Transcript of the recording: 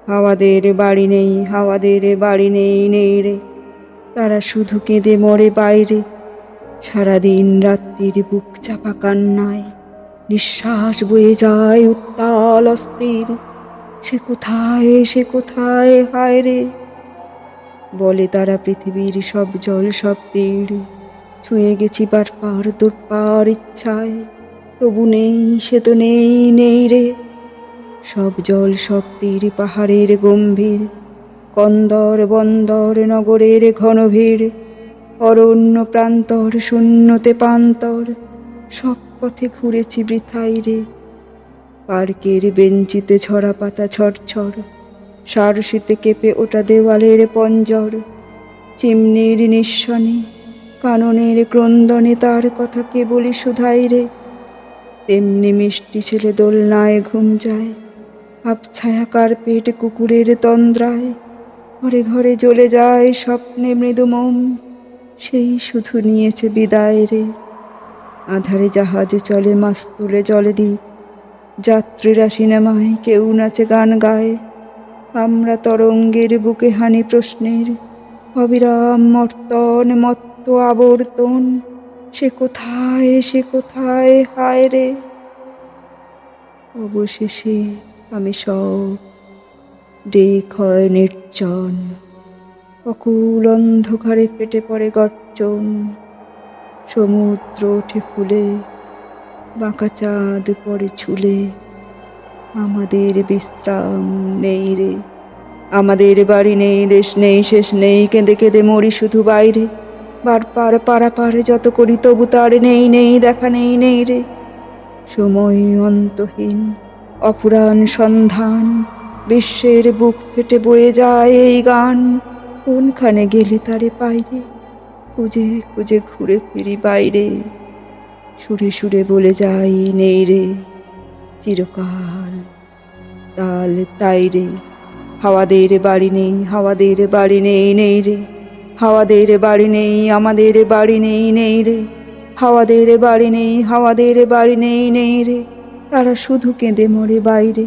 হাওয়াদের বাড়ি নেই, হাওয়াদের বাড়ি নেই, নেই রে। তারা শুধু কেঁদে মরে বাইরে, সারাদিন রাত্রির বুক চাপা কান্নায়, নিঃশ্বাস বয়ে যায় উত্তাল অস্থির। সে কোথায়, সে কোথায়, হায় রে। বলে তারা পৃথিবীর সব জল সব তীর ছুঁয়ে গেছি বারবার দুর্বার ইচ্ছায়, তবু নেই, সে তো নেই, নেই রে। সব জল সব তীর পাহাড়ের গম্ভীর, কন্দর বন্দর নগরের ঘন ভিড়, অরণ্য প্রান্তর শূন্যতে পান্তর, সব পথে ঘুরেছি বৃথাই রে। পার্কের বেঞ্চিতে ঝরা পাতা ঝরঝর, সারসিতে কেঁপে ওঠা দেওয়ালের পঞ্জর, চিমনির নিঃসনে কাননের ক্রন্দনে তার কথা কেবলই শুধাই রে। তেমনি মিষ্টি ছেলে দোলনায় ঘুম যায়, আবছায়া কার্পেট কুকুরের তন্দ্রায়, ঘরে ঘরে জ্বলে যায় স্বপ্নে মৃদু মোম, সেই শুধু নিয়েছে বিদায় রে। আধারে জাহাজ চলে মাস্তুলে জলে দ্বীপ, যাত্রীরা সিনেমায় কেউ নাচে গান গায়, আমরা তরঙ্গের বুকে হানি প্রশ্নের অবিরাম মর্তন মত্ত আবর্তন। সে কোথায়, সে কোথায়, হায় রে। অবশেষে আমি সব ডেক হয় নির্জন, অকুল অন্ধকারে ফেটে পড়ে গর্জন। সমুদ্র ওঠে ফুলে, বাঁকা চাঁদ পড়ে ছুলে, আমাদের বিশ্রাম নেই রে। আমাদের বাড়ি নেই, দেশ নেই, শেষ নেই, কেঁদে কেঁদে মরি শুধু বাইরে। বারবার পারাপার যত করি তবু তার নেই, নেই দেখা, নেই, নেই রে। সময় অন্তহীন অফুরান সন্ধান, বিশ্বের বুক ফেটে বয়ে যায় এই গান। কোনখানে গেলে তারে পাইরে, খুঁজে খুঁজে ঘুরে ফিরি বাইরে। সুরে সুরে বলে যাই নেই রে, চিরকাল তাল তাই রে। হাওয়াদের বাড়ি নেই, হাওয়াদের বাড়ি নেই, নেই রে। হাওয়াদের বাড়ি নেই, আমাদের বাড়ি নেই, নেই রে। হাওয়াদের বাড়ি নেই, হাওয়াদের বাড়ি নেই, নেই রে। তারা শুধু কেঁদে মরে বাইরে।